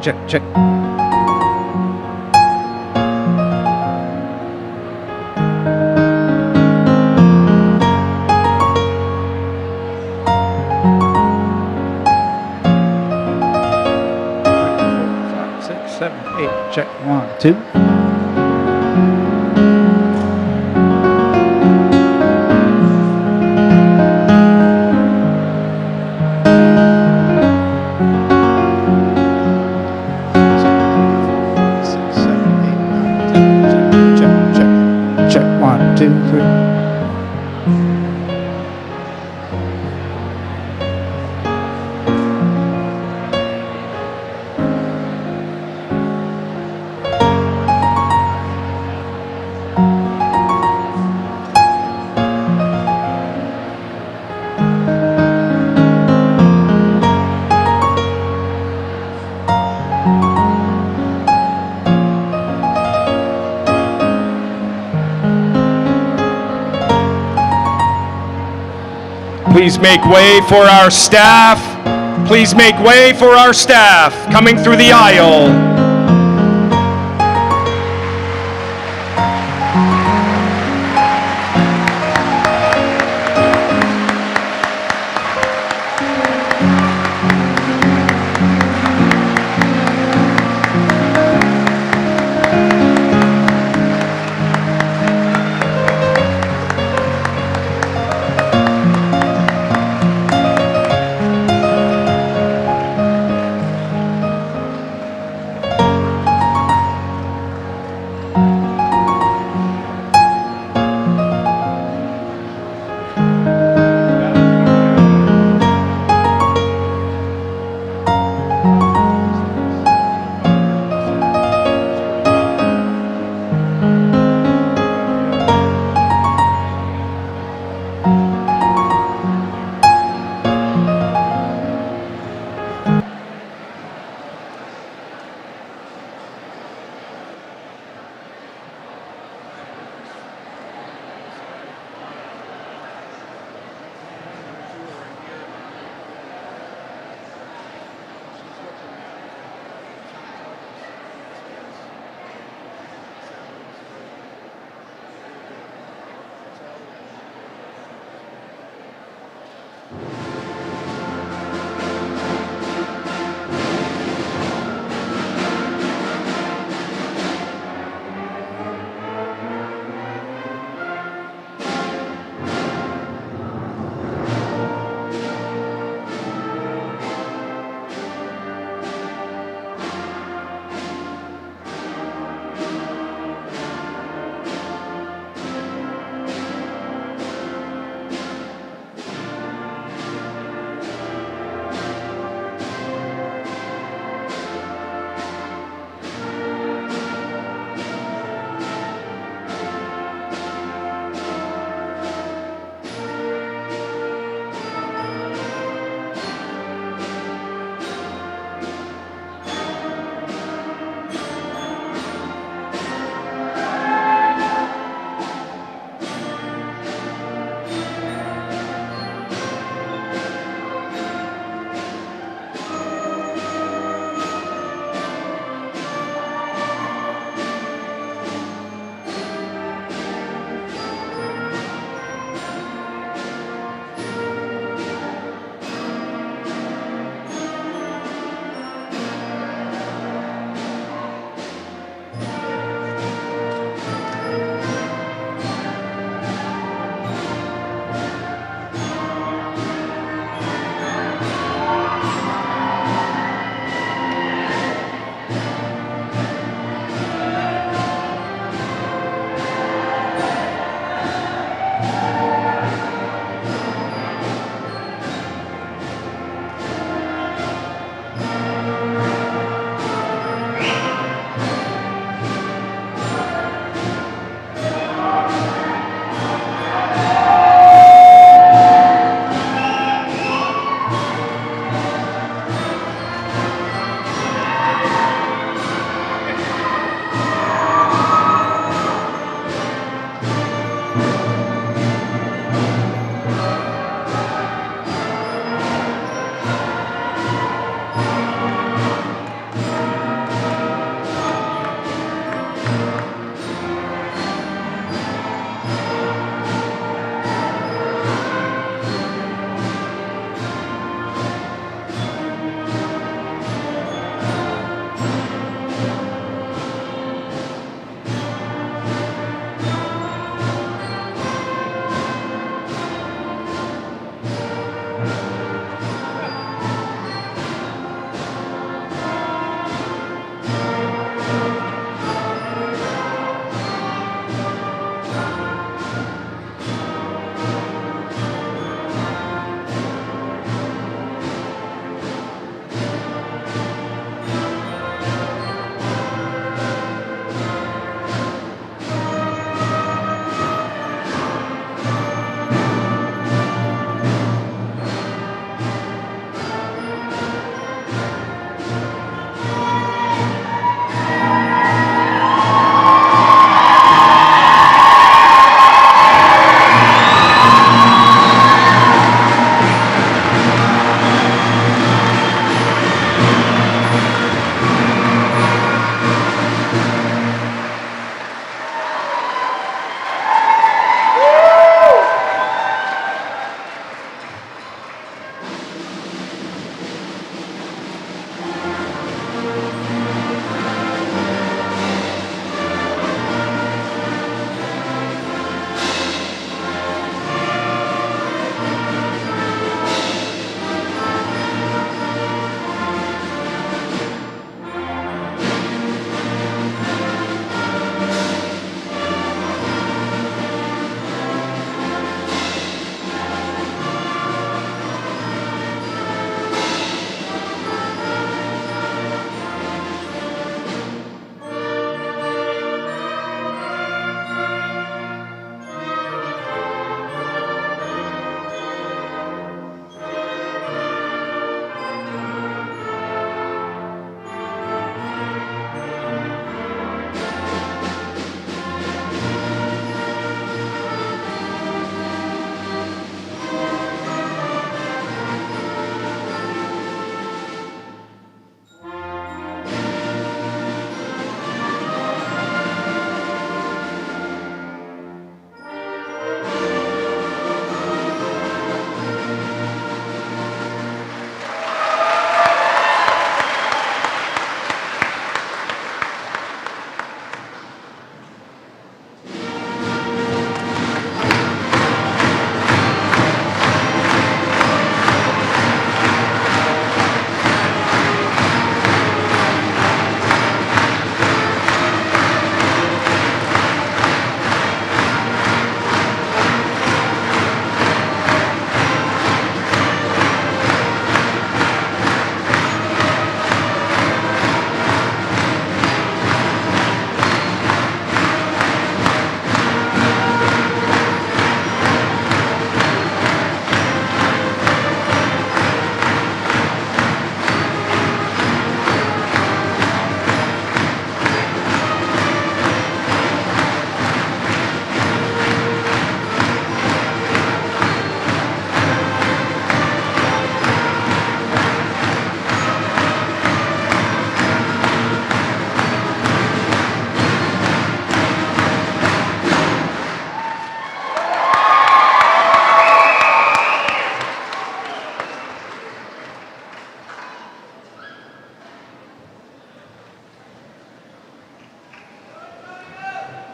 check. Seven, eight, check, 1, 2. Check, 1, 2, 3. Please make way for our staff. Please make way for our staff coming through the aisle.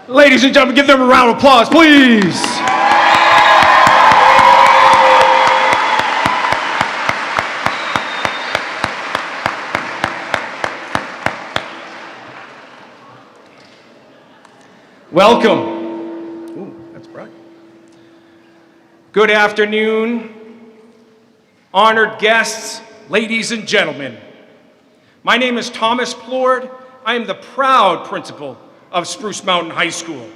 Ladies and gentlemen, give them a round of applause, please. Welcome. Ooh, that's bright. Good afternoon, honored guests, ladies and gentlemen. My name is Thomas Plord. I am the proud principal of Spruce Mountain High School.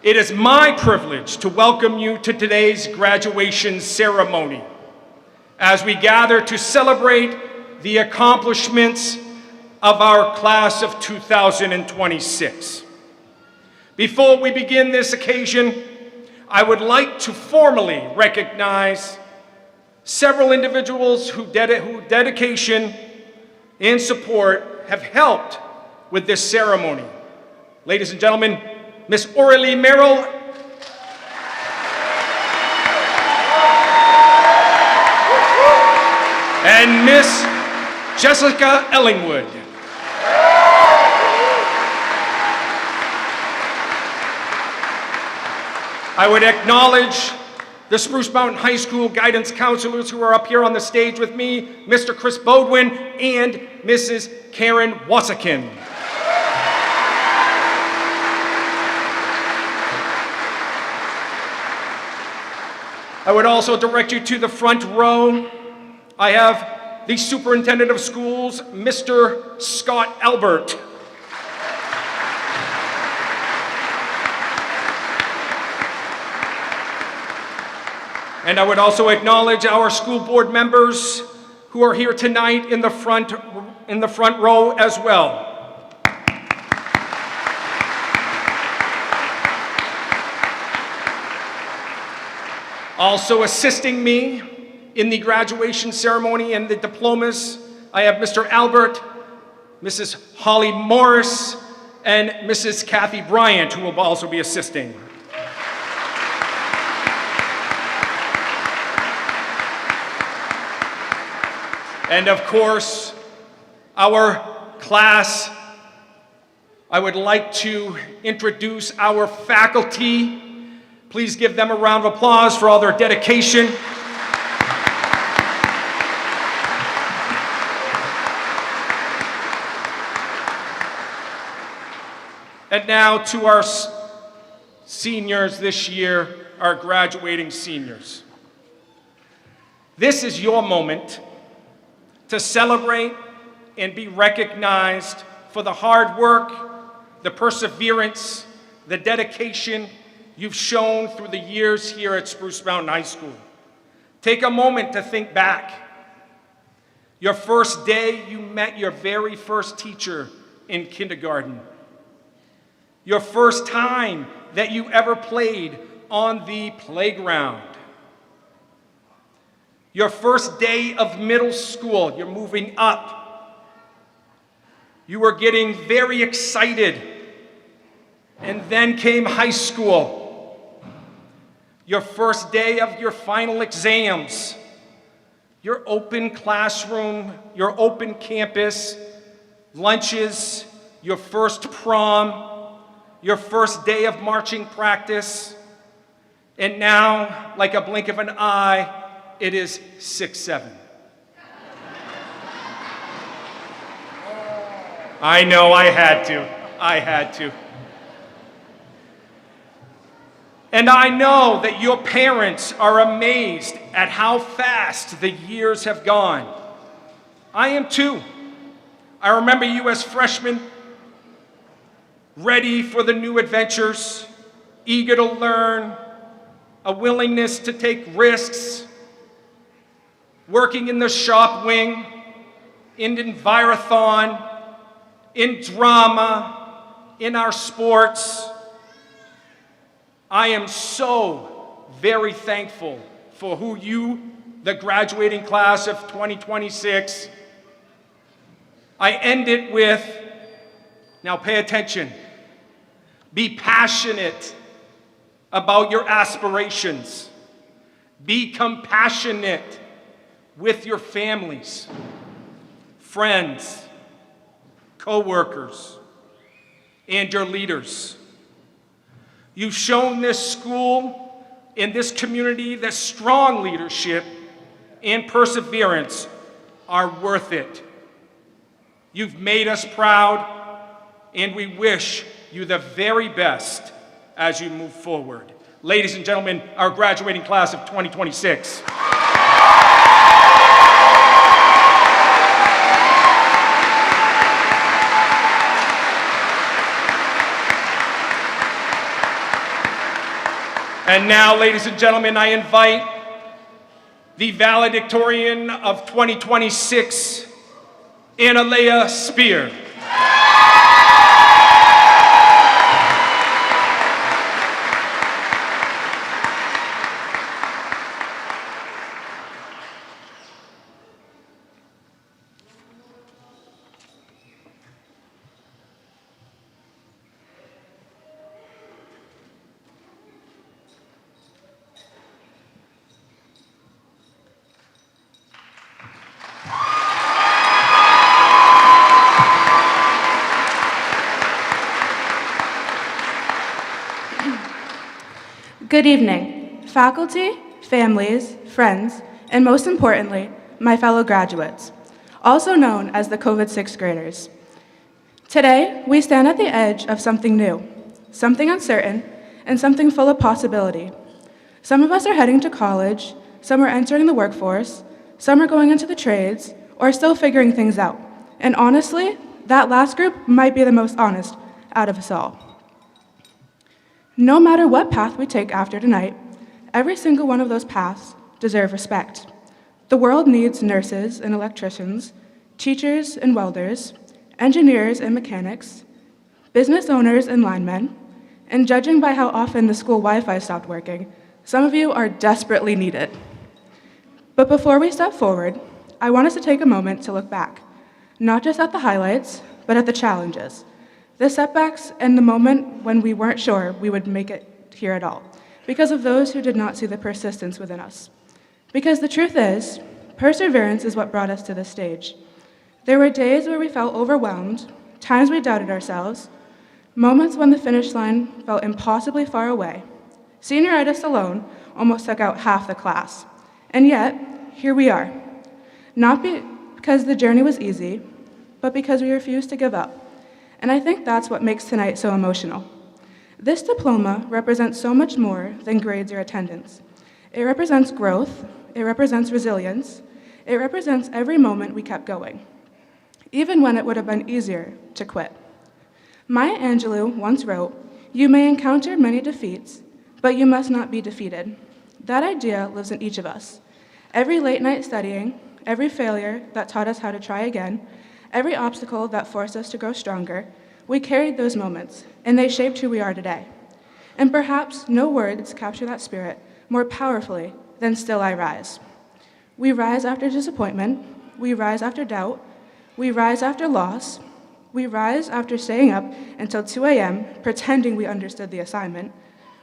It is my privilege to welcome you to today's graduation ceremony as we gather to celebrate the accomplishments of our class of 2026. Before we begin this occasion, I would like to formally recognize several individuals whose dedication and support have helped with this ceremony. Ladies and gentlemen, Miss Aurelie Merrill and Miss Jessica Ellingwood. I would acknowledge the Spruce Mountain High School guidance counselors who are up here on the stage with me, Mr. Chris Bodwin and Mrs. Karen Wasakin. I would also direct you to the front row. I have the Superintendent of Schools, Mr. Scott Albert. And I would also acknowledge our school board members who are here tonight in the front row as well. Also assisting me in the graduation ceremony and the diplomas, I have Mr. Albert, Mrs. Holly Morris, and Mrs. Kathy Bryant, who will also be assisting. And of course, our class, I would like to introduce our faculty. Please give them a round of applause for all their dedication. And now to our seniors this year, our graduating seniors. This is your moment to celebrate and be recognized for the hard work, the perseverance, the dedication you've shown through the years here at Spruce Mountain High School. Take a moment to think back. Your first day, you met your very first teacher in kindergarten. Your first time that you ever played on the playground. Your first day of middle school, you're moving up. You were getting very excited. And then came high school. Your first day of your final exams. Your open classroom, your open campus, lunches, your first prom, your first day of marching practice. And now, like a blink of an eye, it is 6/7. I know, I had to. And I know that your parents are amazed at how fast the years have gone. I am too. I remember you as freshmen, ready for the new adventures, eager to learn, a willingness to take risks, working in the shop wing, in Envirothon, in drama, in our sports. I am so very thankful for who you, the graduating class of 2026. I end it with, now pay attention, be passionate about your aspirations. Be compassionate with your families, friends, co-workers, and your leaders. You've shown this school and this community that strong leadership and perseverance are worth it. You've made us proud, and we wish you the very best as you move forward. Ladies and gentlemen, our graduating class of 2026. And now, ladies and gentlemen, I invite the valedictorian of 2026, Analea Spear. Good evening, faculty, families, friends, and most importantly, my fellow graduates, also known as the COVID sixth graders. Today, we stand at the edge of something new, something uncertain, and something full of possibility. Some of us are heading to college, some are entering the workforce, some are going into the trades, or still figuring things out. And honestly, that last group might be the most honest out of us all. No matter what path we take after tonight, every single one of those paths deserve respect. The world needs nurses and electricians, teachers and welders, engineers and mechanics, business owners and linemen, and judging by how often the school Wi-Fi stopped working, some of you are desperately needed. But before we step forward, I want us to take a moment to look back, not just at the highlights, but at the challenges, the setbacks, and the moment when we weren't sure we would make it here at all, because of those who did not see the persistence within us. Because the truth is, perseverance is what brought us to this stage. There were days where we felt overwhelmed, times we doubted ourselves, moments when the finish line felt impossibly far away. Senioritis alone almost took out half the class. And yet, here we are. Not because the journey was easy, but because we refused to give up. And I think that's what makes tonight so emotional. This diploma represents so much more than grades or attendance. It represents growth, it represents resilience, it represents every moment we kept going, even when it would have been easier to quit. Maya Angelou once wrote, "You may encounter many defeats, but you must not be defeated." That idea lives in each of us. Every late night studying, every failure that taught us how to try again, every obstacle that forced us to grow stronger, we carried those moments, and they shaped who we are today. And perhaps no words capture that spirit more powerfully than "Still I Rise." We rise after disappointment, we rise after doubt, we rise after loss, we rise after staying up until 2 a.m. pretending we understood the assignment.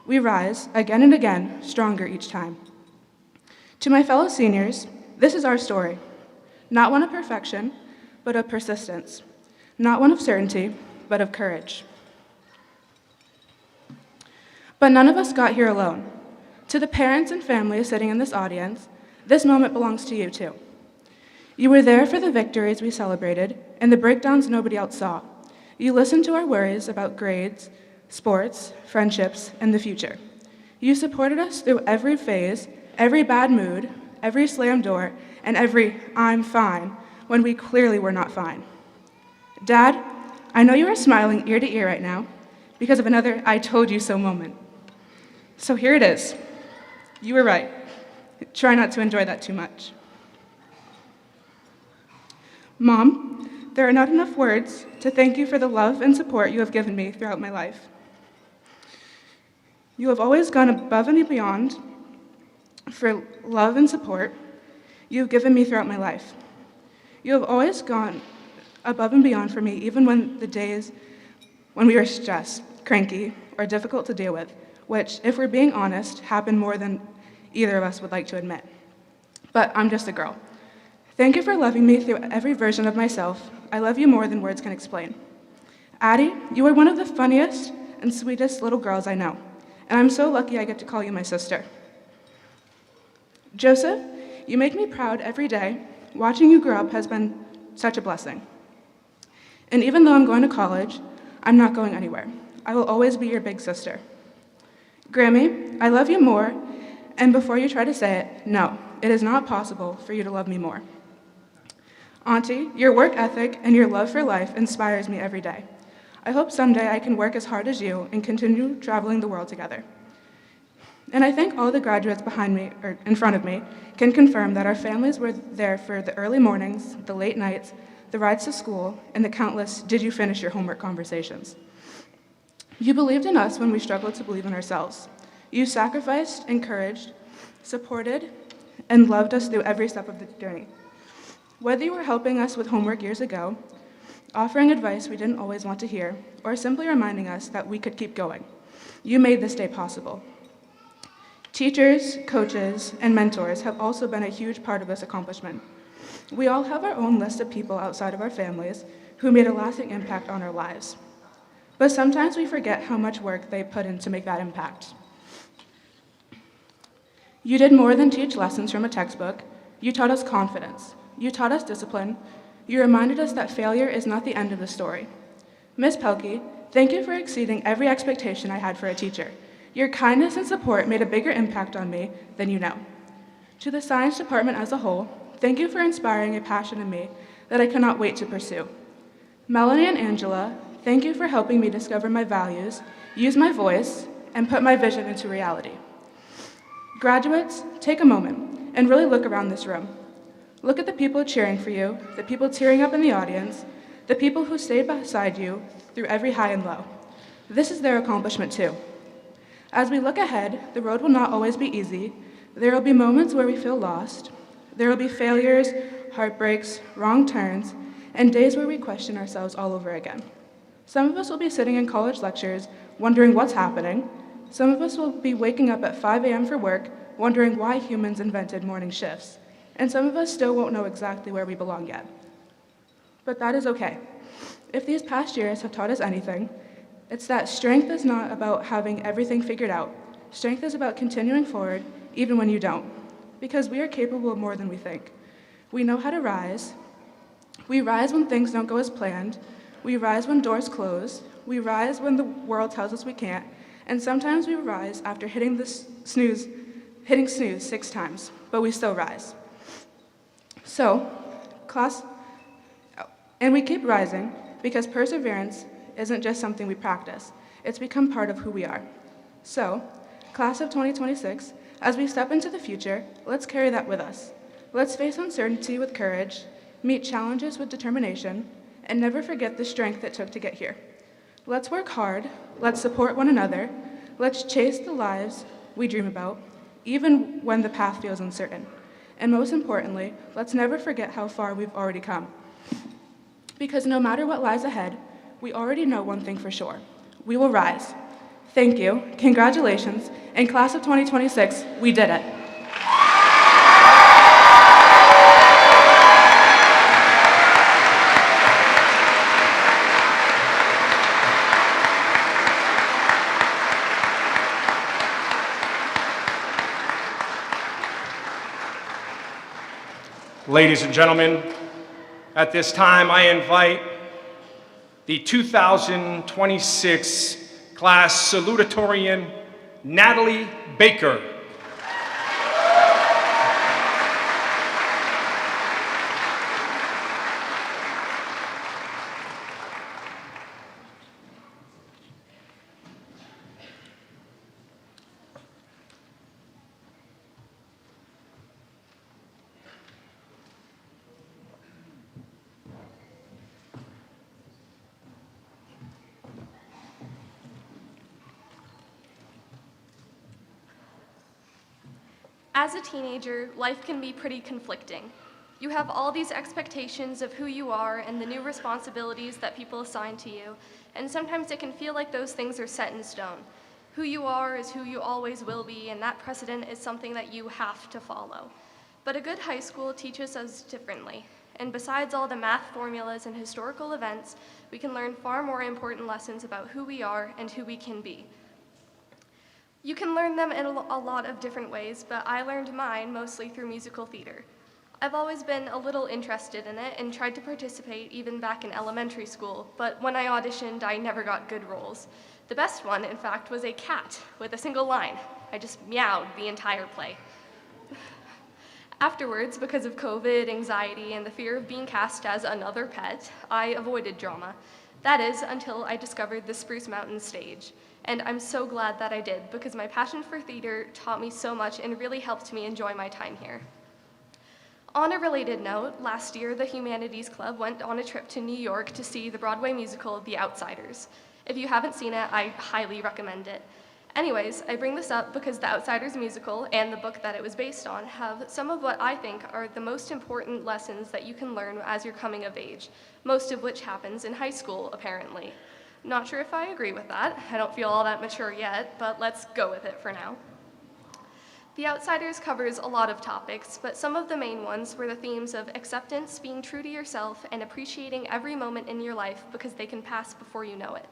We rise again and again, stronger each time. To my fellow seniors, this is our story, not one of perfection, but of persistence, not one of certainty, but of courage. But none of us got here alone. To the parents and families sitting in this audience, this moment belongs to you too. You were there for the victories we celebrated and the breakdowns nobody else saw. You listened to our worries about grades, sports, friendships, and the future. You supported us through every phase, every bad mood, every slammed door, and every "I'm fine" when we clearly were not fine. Dad, I know you are smiling ear to ear right now because of another "I told you so" moment. So here it is. You were right. Try not to enjoy that too much. Mom, there are not enough words to thank you for the love and support you have given me throughout my life. You have always gone above and beyond for love and support you have given me throughout my life. You have always gone above and beyond for me, even when the days when we were stressed, cranky, or difficult to deal with, which, if we're being honest, happen more than either of us would like to admit. But I'm just a girl. Thank you for loving me through every version of myself. I love you more than words can explain. Addie, you are one of the funniest and sweetest little girls I know. and I'm so lucky I get to call you my sister. Joseph, you make me proud every day. Watching you grow up has been such a blessing. And even though I'm going to college, I'm not going anywhere. I will always be your big sister. Grammy, I love you more, and before you try to say it, no, it is not possible for you to love me more. Auntie, your work ethic and your love for life inspires me every day. I hope someday I can work as hard as you and continue traveling the world together. And I think all the graduates behind me, or in front of me, can confirm that our families were there for the early mornings, the late nights, the rides to school, and the countless "did you finish your homework" conversations. You believed in us when we struggled to believe in ourselves. You sacrificed, encouraged, supported, and loved us through every step of the journey. Whether you were helping us with homework years ago, offering advice we didn't always want to hear, or simply reminding us that we could keep going, you made this day possible. Teachers, coaches, and mentors have also been a huge part of this accomplishment. We all have our own list of people outside of our families who made a lasting impact on our lives. But sometimes we forget how much work they put in to make that impact. You did more than teach lessons from a textbook. You taught us confidence. You taught us discipline. You reminded us that failure is not the end of the story. Miss Pelkey, thank you for exceeding every expectation I had for a teacher. Your kindness and support made a bigger impact on me than you know. To the science department as a whole, thank you for inspiring a passion in me that I cannot wait to pursue. Melanie and Angela, thank you for helping me discover my values, use my voice, and put my vision into reality. Graduates, take a moment and really look around this room. Look at the people cheering for you, the people tearing up in the audience, the people who stayed beside you through every high and low. This is their accomplishment too. As we look ahead, the road will not always be easy. There will be moments where we feel lost. There will be failures, heartbreaks, wrong turns, and days where we question ourselves all over again. Some of us will be sitting in college lectures wondering what's happening. Some of us will be waking up at 5 a.m. for work wondering why humans invented morning shifts. And some of us still won't know exactly where we belong yet. But that is okay. If these past years have taught us anything, it's that strength is not about having everything figured out. Strength is about continuing forward even when you don't, because we are capable of more than we think. We know how to rise. We rise when things don't go as planned. We rise when doors close. We rise when the world tells us we can't. And sometimes we rise after hitting snooze 6 times, but we still rise. So, and we keep rising because perseverance isn't just something we practice. It's become part of who we are. So, class of 2026, as we step into the future, let's carry that with us. Let's face uncertainty with courage, meet challenges with determination, and never forget the strength it took to get here. Let's work hard, let's support one another, let's chase the lives we dream about, even when the path feels uncertain. And most importantly, let's never forget how far we've already come. Because no matter what lies ahead, we already know one thing for sure. We will rise. Thank you, congratulations, and class of 2026, we did it. Ladies and gentlemen, at this time I invite the 2026 class salutatorian, Natalie Baker. As a teenager, life can be pretty conflicting. You have all these expectations of who you are and the new responsibilities that people assign to you, and sometimes it can feel like those things are set in stone. Who you are is who you always will be, and that precedent is something that you have to follow. But a good high school teaches us differently, and besides all the math formulas and historical events, we can learn far more important lessons about who we are and who we can be. You can learn them in a lot of different ways, but I learned mine mostly through musical theater. I've always been a little interested in it and tried to participate even back in elementary school, but when I auditioned, I never got good roles. The best one, in fact, was a cat with a single line. I just meowed the entire play. Afterwards, because of COVID, anxiety, and the fear of being cast as another pet, I avoided drama. That is, until I discovered the Spruce Mountain stage. And I'm so glad that I did, because my passion for theater taught me so much and really helped me enjoy my time here. On a related note, last year the Humanities Club went on a trip to New York to see the Broadway musical The Outsiders. If you haven't seen it, I highly recommend it. Anyways, I bring this up because The Outsiders musical and the book that it was based on have some of what I think are the most important lessons that you can learn as you're coming of age, most of which happens in high school, apparently. Not sure if I agree with that. I don't feel all that mature yet, but let's go with it for now. The Outsiders covers a lot of topics, but some of the main ones were the themes of acceptance, being true to yourself, and appreciating every moment in your life because they can pass before you know it.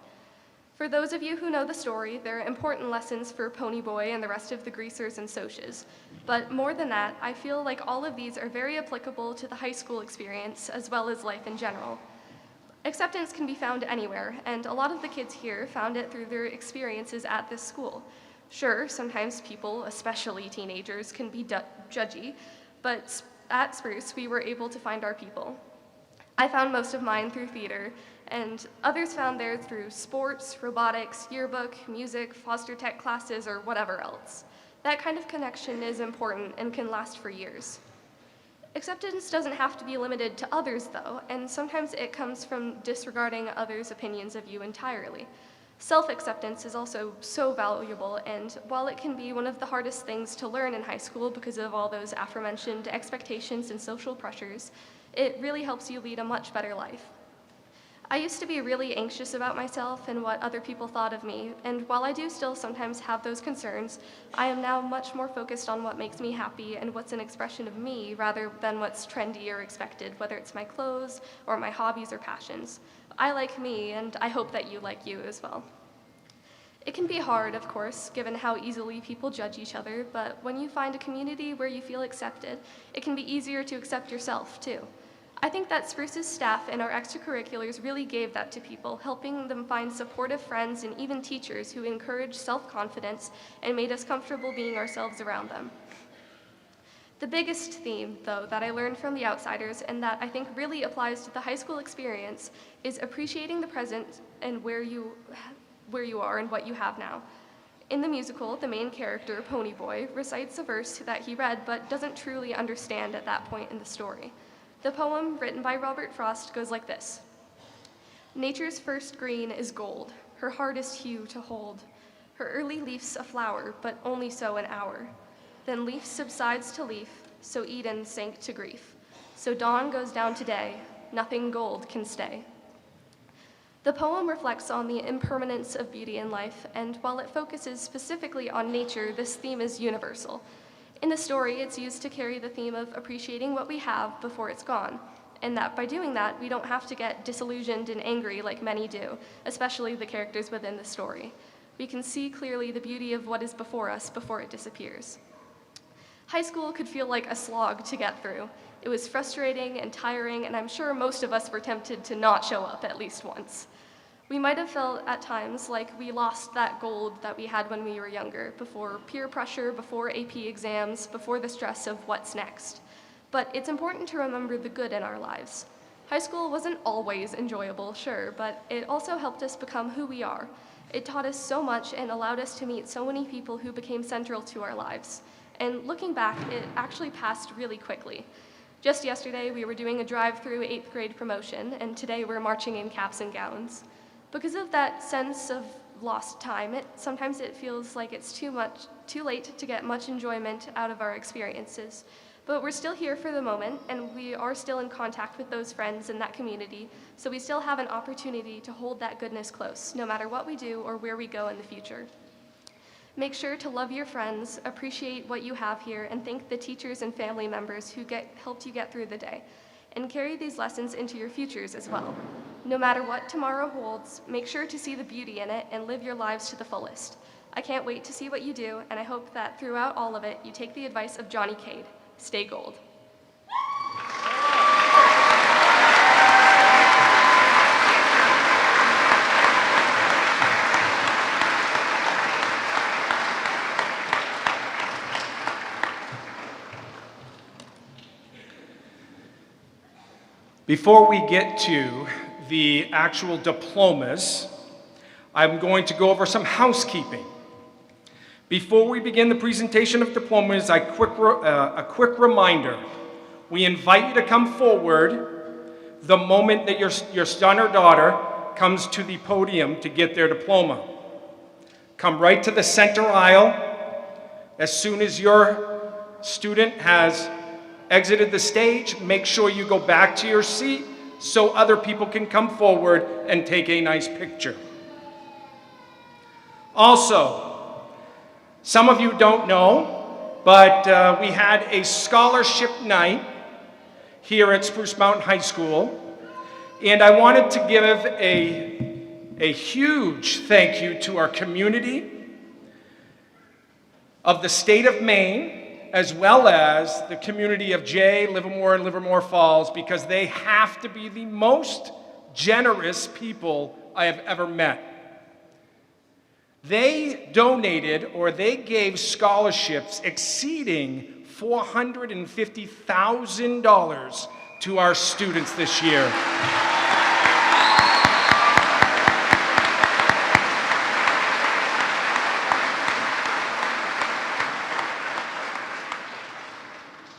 For those of you who know the story, there are important lessons for Ponyboy and the rest of the Greasers and Socs. But more than that, I feel like all of these are very applicable to the high school experience as well as life in general. Acceptance can be found anywhere, and a lot of the kids here found it through their experiences at this school. Sure, sometimes people, especially teenagers, can be judgy, but at Spruce, we were able to find our people. I found most of mine through theater, and others found theirs through sports, robotics, yearbook, music, foster tech classes, or whatever else. That kind of connection is important and can last for years. Acceptance doesn't have to be limited to others, though, and sometimes it comes from disregarding others' opinions of you entirely. Self-acceptance is also so valuable, and while it can be one of the hardest things to learn in high school because of all those aforementioned expectations and social pressures, it really helps you lead a much better life. I used to be really anxious about myself and what other people thought of me, and while I do still sometimes have those concerns, I am now much more focused on what makes me happy and what's an expression of me rather than what's trendy or expected, whether it's my clothes or my hobbies or passions. I like me, and I hope that you like you as well. It can be hard, of course, given how easily people judge each other, but when you find a community where you feel accepted, it can be easier to accept yourself, too. I think that Spruce's staff and our extracurriculars really gave that to people, helping them find supportive friends and even teachers who encouraged self-confidence and made us comfortable being ourselves around them. The biggest theme, though, that I learned from The Outsiders and that I think really applies to the high school experience is appreciating the present and where you are and what you have now. In the musical, the main character, Ponyboy, recites a verse that he read but doesn't truly understand at that point in the story. The poem, written by Robert Frost, goes like this. Nature's first green is gold, her hardest hue to hold. Her early leaf's a flower, but only so an hour. Then leaf subsides to leaf, so Eden sank to grief. So dawn goes down to day, nothing gold can stay. The poem reflects on the impermanence of beauty in life, and while it focuses specifically on nature, this theme is universal. In the story, it's used to carry the theme of appreciating what we have before it's gone, and that by doing that, we don't have to get disillusioned and angry like many do, especially the characters within the story. We can see clearly the beauty of what is before us before it disappears. High school could feel like a slog to get through. It was frustrating and tiring, and I'm sure most of us were tempted to not show up at least once. We might have felt at times like we lost that gold that we had when we were younger, before peer pressure, before AP exams, before the stress of what's next. But it's important to remember the good in our lives. High school wasn't always enjoyable, sure, but it also helped us become who we are. It taught us so much and allowed us to meet so many people who became central to our lives. And looking back, it actually passed really quickly. Just yesterday, we were doing a drive-through 8th grade promotion, and today we're marching in caps and gowns. Because of that sense of lost time, sometimes it feels like it's too late to get much enjoyment out of our experiences. But we're still here for the moment, and we are still in contact with those friends in that community, so we still have an opportunity to hold that goodness close, no matter what we do or where we go in the future. Make sure to love your friends, appreciate what you have here, and thank the teachers and family members who helped you get through the day. And carry these lessons into your futures as well. No matter what tomorrow holds, make sure to see the beauty in it and live your lives to the fullest. I can't wait to see what you do, and I hope that throughout all of it, you take the advice of Johnny Cade. Stay gold. Before we get to the actual diplomas, I'm going to go over some housekeeping. Before we begin the presentation of diplomas, a quick reminder. We invite you to come forward the moment that your son or daughter comes to the podium to get their diploma. Come right to the center aisle. As soon as your student has exited the stage, make sure you go back to your seat so other people can come forward and take a nice picture. Also, some of you don't know, but we had a scholarship night here at Spruce Mountain High School, and I wanted to give a huge thank you to our community of the state of Maine, as well as the community of Jay, Livermore, and Livermore Falls, because they have to be the most generous people I have ever met. They donated, or they gave scholarships exceeding $450,000 to our students this year.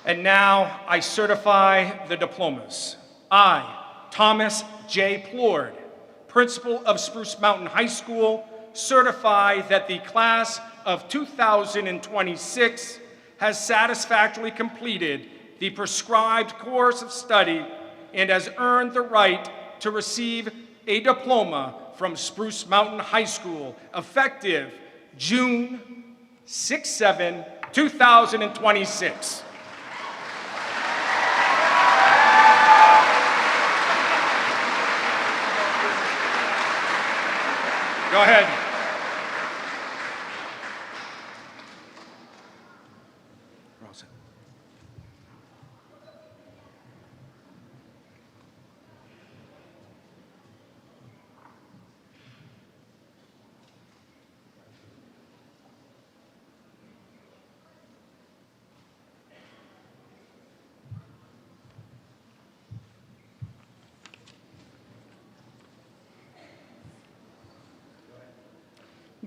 And now I certify the diplomas. I, Thomas J. Plord, principal of Spruce Mountain High School, certify that the class of 2026 has satisfactorily completed the prescribed course of study and has earned the right to receive a diploma from Spruce Mountain High School, effective June 6-7, 2026. Go ahead. We're all set.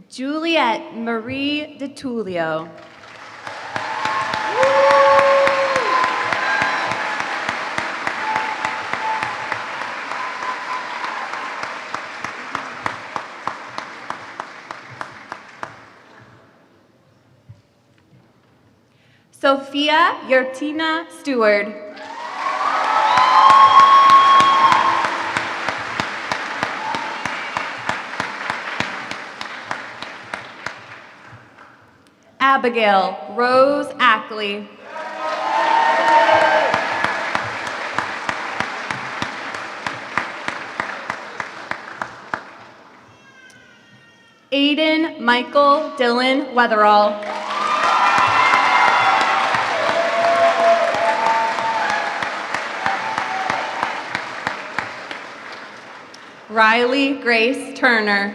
Juliette Marie DeTullio. Sophia Yertina Stewart. Abigail Rose Ackley. Aiden Michael Dylan Weatherall. Riley Grace Turner.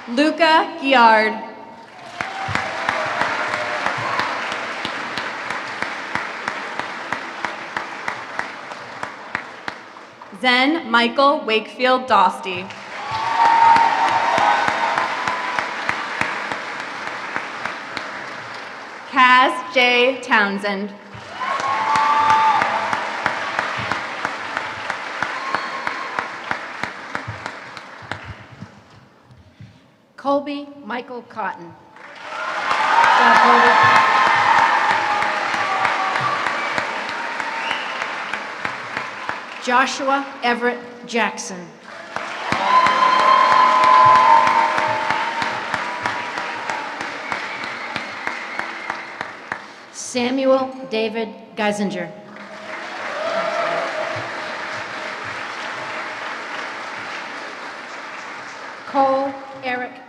Luca Giard. Zen Michael Wakefield Dosty. Kaz J. Townsend. Colby Michael Cotton. Joshua Everett Jackson. Samuel David Geisinger.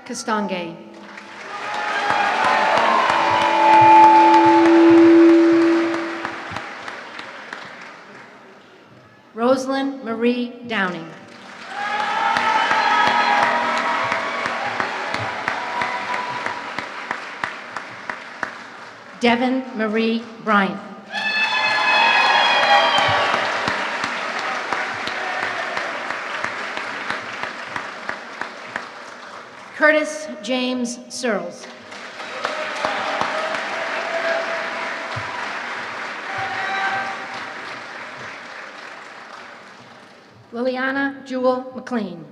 Castonguay. Rosalind Marie Downing. Devin Marie Bryant. Curtis James Searles. Liliana Jewel McLean.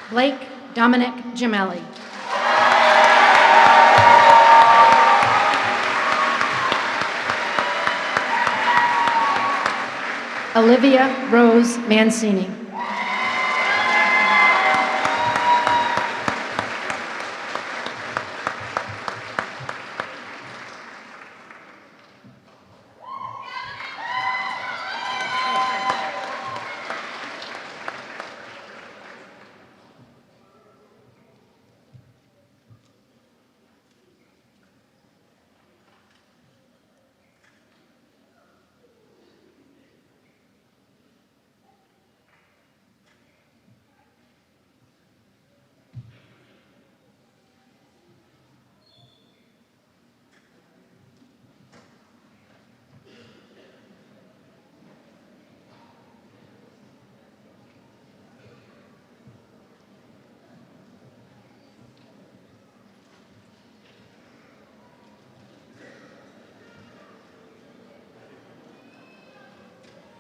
Blake Dominic Gemelli. Olivia Rose Mancini.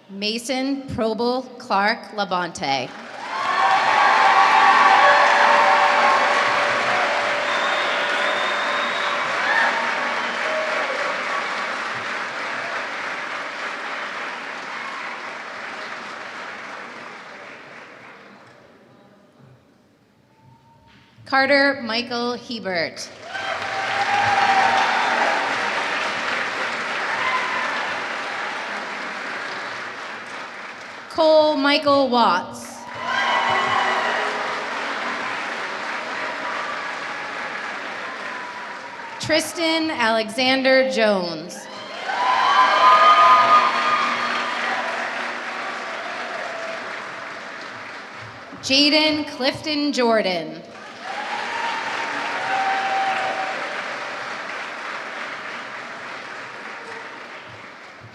Mason Probel Clark Labonte. Carter Michael Hebert. Cole Michael Watts. Tristan Alexander Jones. Jaden Clifton Jordan.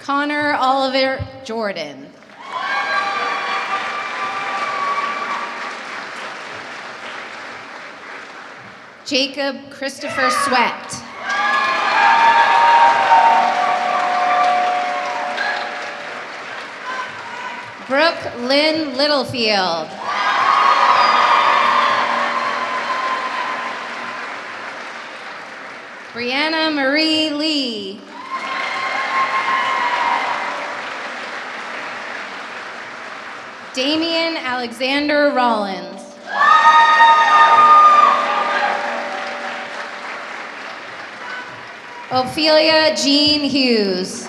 Connor Oliver Jordan. Jacob Christopher Sweat. Brooke Lynn Littlefield. Brianna Marie Lee. Damian Alexander Rollins. Ophelia Jean Hughes.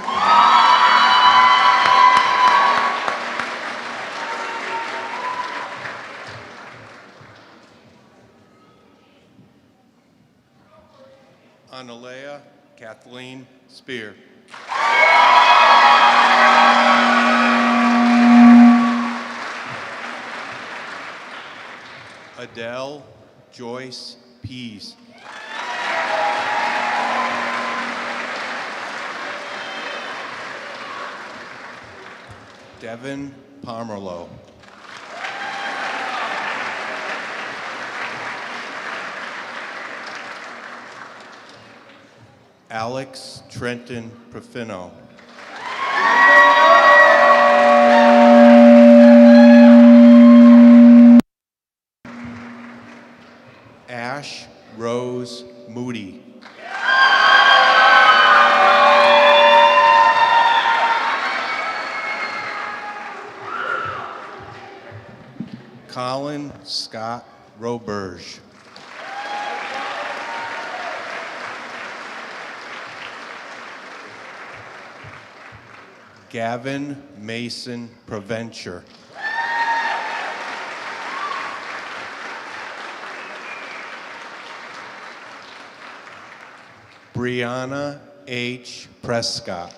Analea Kathleen Spear. Adele Joyce Pease. Devin Pomerlow. Alex Trenton Profino. Ash Rose Moody. Colin Scott Roberge. Gavin Mason Provencher. Brianna H. Prescott.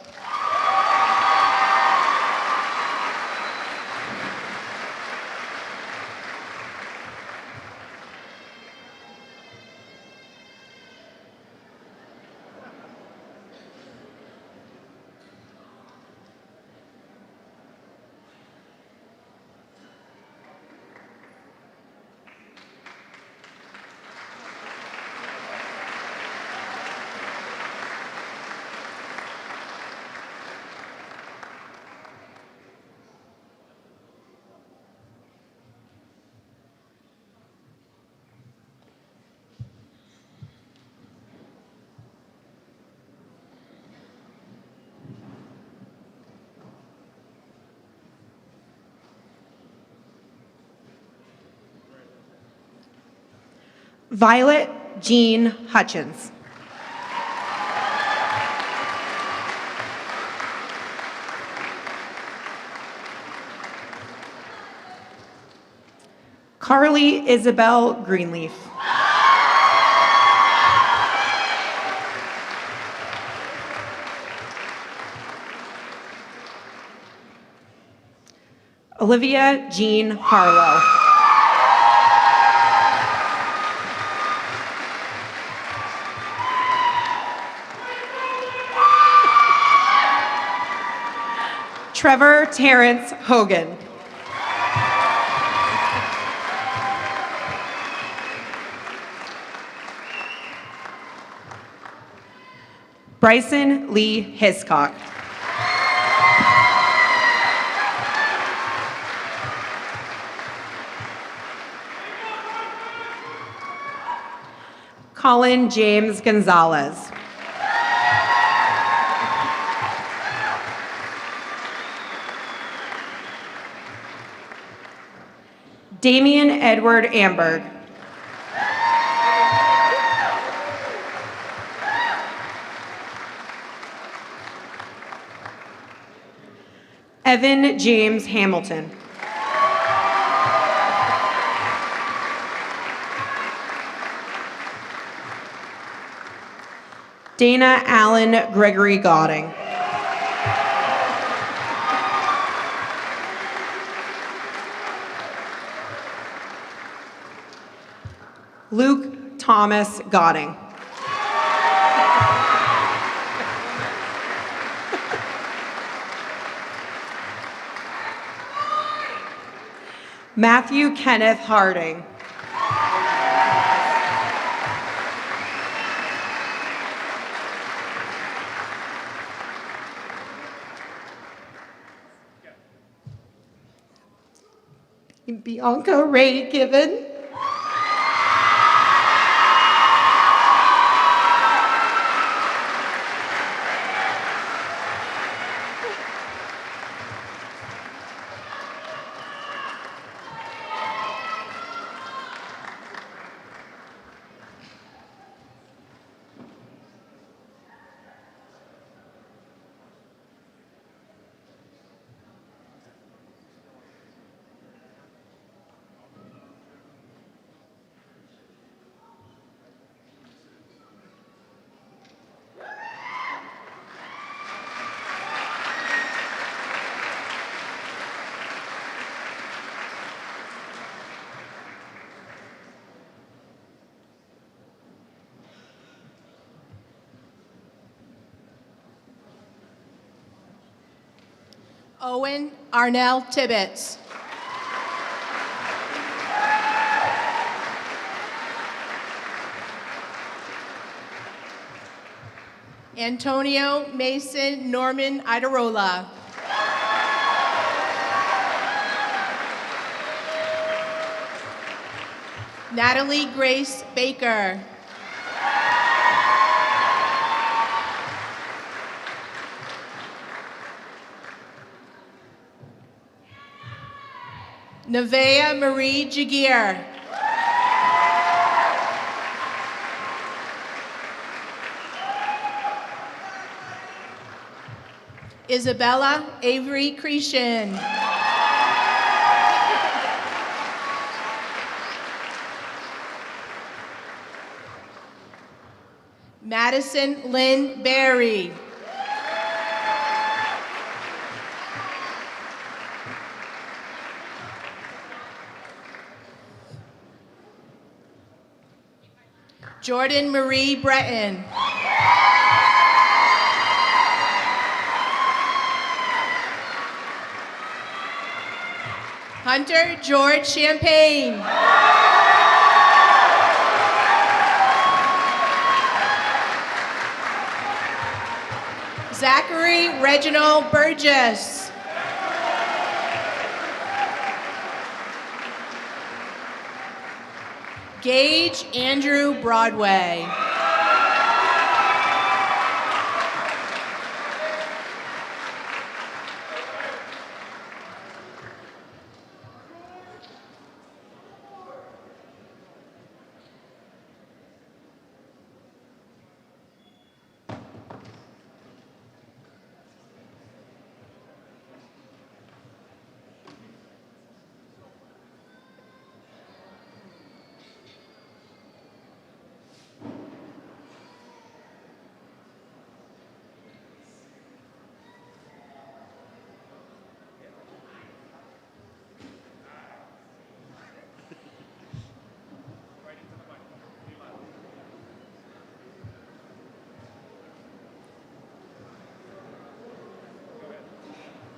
Violet Jean Hutchins. Carly Isabel Greenleaf. Olivia Jean Harlow. Trevor Terrence Hogan. Bryson Lee Hiscock. Colin James Gonzalez. Damian Edward Amberg. Evan James Hamilton. Dana Allen Gregory Godding. Luke Thomas Godding. Matthew Kenneth Harding. Bianca Ray Given. Owen Arnell Tibbetts. Antonio Mason Norman Idarola. Natalie Grace Baker. Nevaeh Marie Jagir. Isabella Avery Cretion. Madison Lynn Berry. Jordan Marie Breton. Hunter George Champagne. Zachary Reginald Burgess. Gage Andrew Broadway.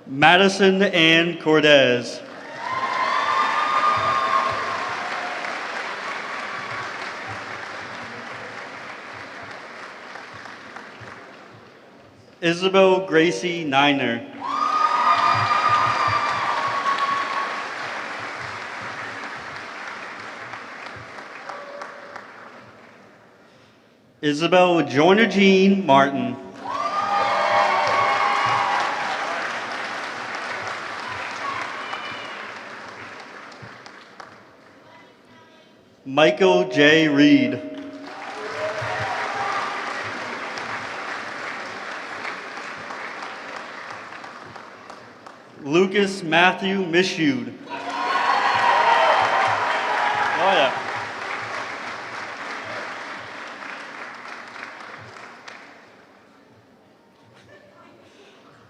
Madison Ann Cortez. Isabel Gracie Niner. Isabel Joyner Jean Martin. Michael J. Reed. Lucas Matthew Mishude. Oh yeah.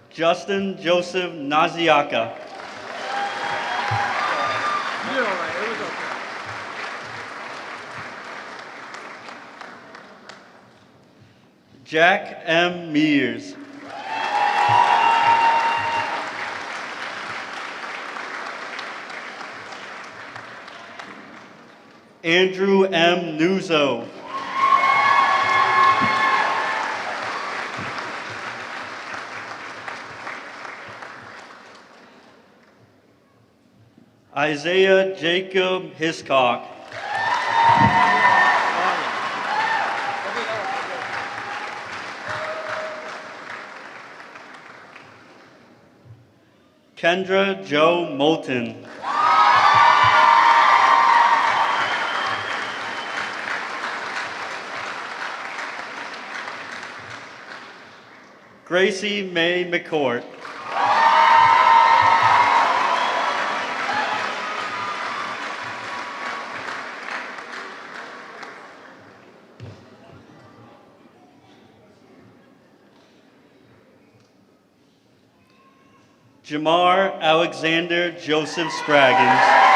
Justin Joseph Naziaka. You're all right. It was okay. Jack M. Mears. Andrew M. Nuzzo. Isaiah Jacob Hiscock. Kendra Joe Moulton. Gracie May McCourt. Jamar Alexander Joseph Spraggins.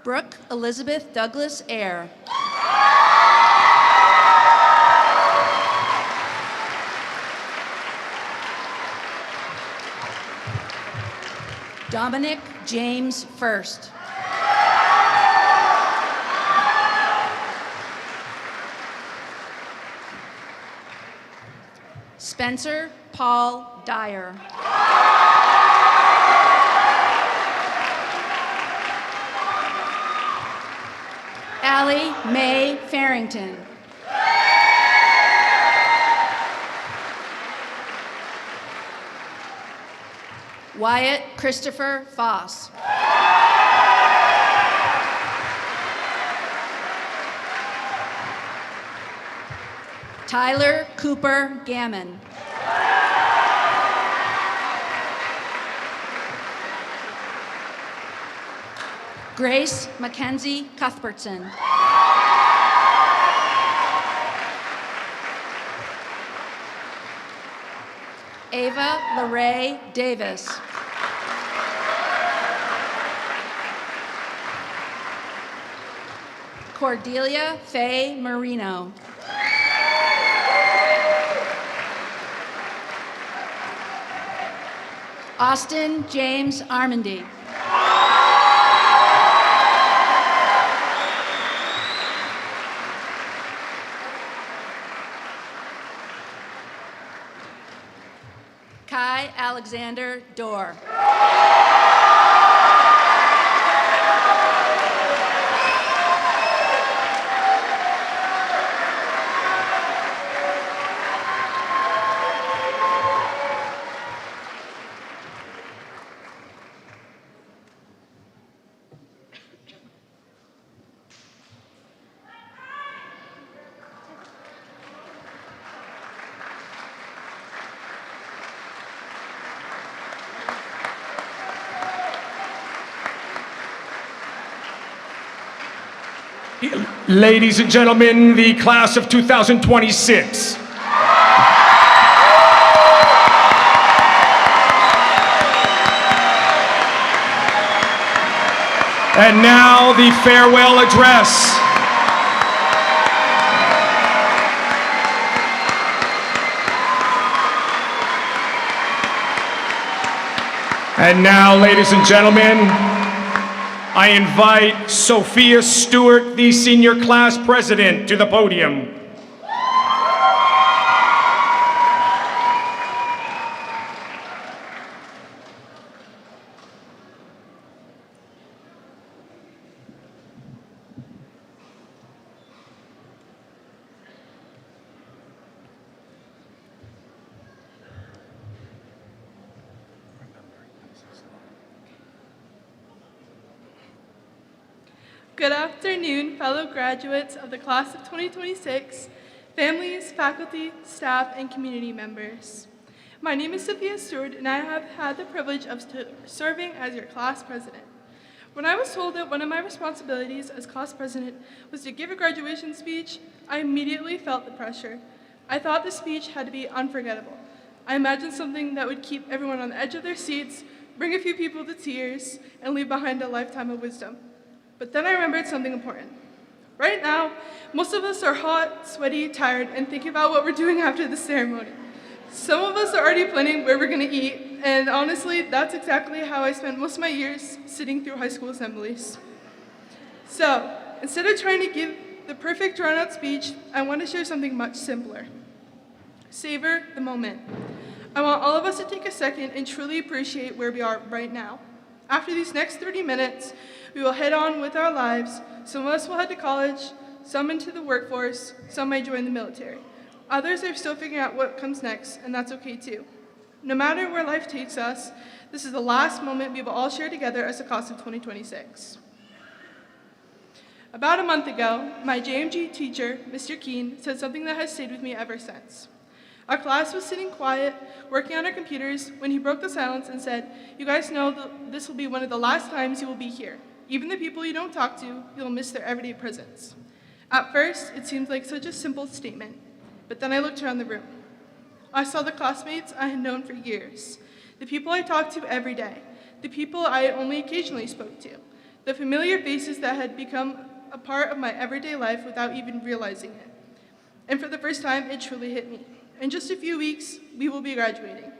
Brooke Elizabeth Douglas Eyre. Dominic James First. Spencer Paul Dyer. Allie Mae Farrington. Wyatt Christopher Foss. Tyler Cooper Gammon. Grace Mackenzie Cuthbertson. Ava LaRae Davis. Cordelia Faye Marino. Austin James Armandy. Kai Alexander Dorr. Ladies and gentlemen, the class of 2026. And now the farewell address. And now, ladies and gentlemen, I invite Sophia Stewart, the senior class president, to the podium. Good afternoon, fellow graduates of the class of 2026, families, faculty, staff, and community members. My name is Sophia Stewart, and I have had the privilege of serving as your class president. When I was told that one of my responsibilities as class president was to give a graduation speech, I immediately felt the pressure. I thought the speech had to be unforgettable. I imagined something that would keep everyone on the edge of their seats, bring a few people to tears, and leave behind a lifetime of wisdom. But then I remembered something important. Right now, most of us are hot, sweaty, tired, and thinking about what we're doing after the ceremony. Some of us are already planning where we're gonna eat, and honestly, that's exactly how I spent most of my years sitting through high school assemblies. So, instead of trying to give the perfect drawn-out speech, I want to share something much simpler. Savor the moment. I want all of us to take a second and truly appreciate where we are right now. After these next 30 minutes, we will head on with our lives. Some of us will head to college, some into the workforce, some may join the military. Others are still figuring out what comes next, and that's okay too. No matter where life takes us, this is the last moment we will all share together as a class of 2026. About a month ago, my JMG teacher, Mr. Keene, said something that has stayed with me ever since. Our class was sitting quiet, working on our computers, when he broke the silence and said, "You guys know that this will be one of the last times you will be here. Even the people you don't talk to, you'll miss their everyday presence." At first, it seemed like such a simple statement, but then I looked around the room. I saw the classmates I had known for years, the people I talked to every day, the people I only occasionally spoke to, the familiar faces that had become a part of my everyday life without even realizing it. And for the first time, it truly hit me. In just a few weeks, we will be graduating.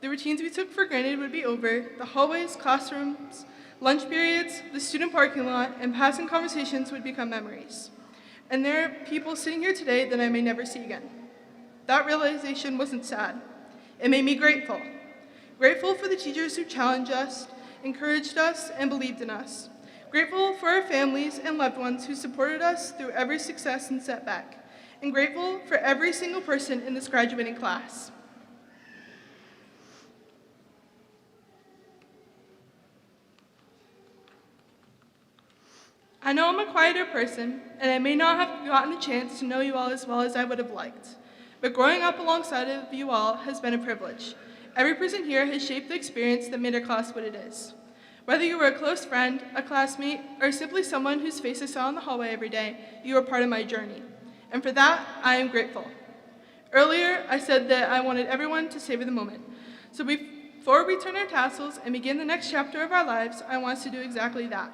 The routines we took for granted would be over. The hallways, classrooms, lunch periods, the student parking lot, and passing conversations would become memories. And there are people sitting here today that I may never see again. That realization wasn't sad. It made me grateful. Grateful for the teachers who challenged us, encouraged us, and believed in us. Grateful for our families and loved ones who supported us through every success and setback. And grateful for every single person in this graduating class. I know I'm a quieter person, and I may not have gotten the chance to know you all as well as I would have liked. But growing up alongside of you all has been a privilege. Every person here has shaped the experience that made our class what it is. Whether you were a close friend, a classmate, or simply someone whose face I saw in the hallway every day, you were part of my journey. And for that, I am grateful. Earlier, I said that I wanted everyone to savor the moment. So before we turn our tassels and begin the next chapter of our lives, I want us to do exactly that.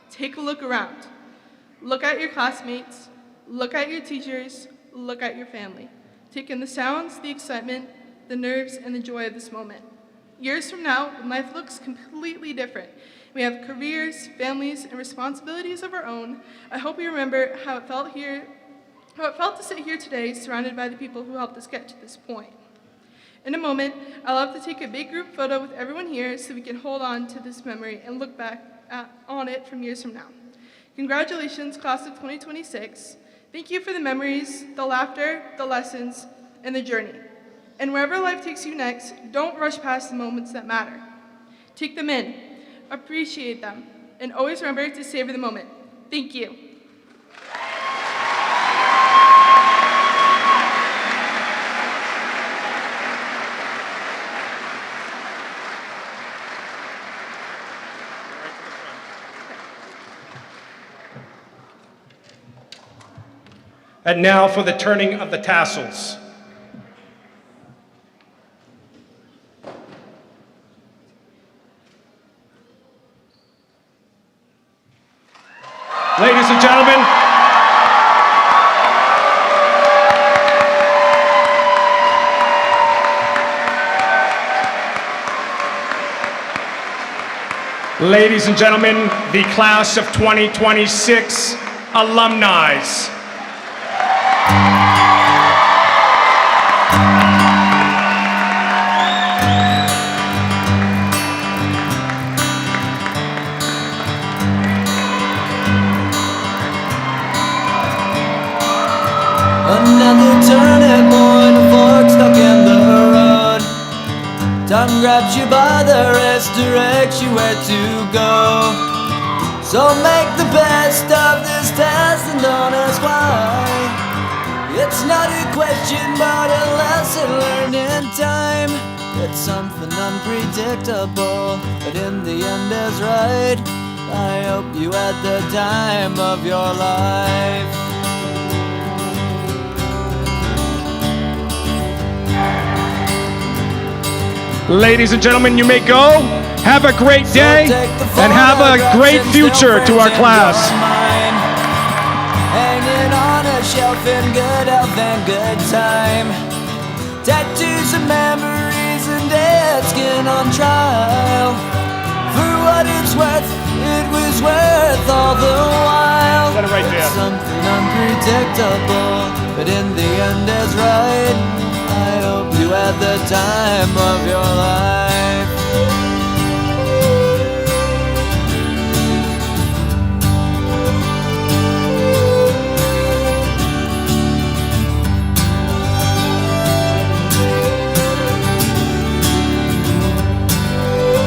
Take a look around. Look at your classmates, look at your teachers, look at your family. Take in the sounds, the excitement, the nerves, and the joy of this moment. Years from now, when life looks completely different, we have careers, families, and responsibilities of our own, I hope you remember how it felt to sit here today surrounded by the people who helped us get to this point. In a moment, I'd love to take a big group photo with everyone here so we can hold on to this memory and look back on it from years from now. Congratulations, class of 2026. Thank you for the memories, the laughter, the lessons, and the journey. And wherever life takes you next, don't rush past the moments that matter. Take them in, appreciate them, and always remember to savor the moment. Thank you. And now for the turning of the tassels. Ladies and gentlemen, the class of 2026 alumni. Another turning point, a fork stuck in the road. Time grabs you by the wrist, directs you where to go. So make the best of this test and don't ask why. It's not a question but a lesson learned in time. It's something unpredictable, but in the end is right. I hope you had the time of your life. Ladies and gentlemen, you may go. Have a great day and have a great future to our class. Hanging on a shelf in good health and good time. Tattoos of memories and dead skin on trial. For what it's worth, it was worth all the while. Set it right there. It's something unpredictable, but in the end is right. I hope you had the time of your life.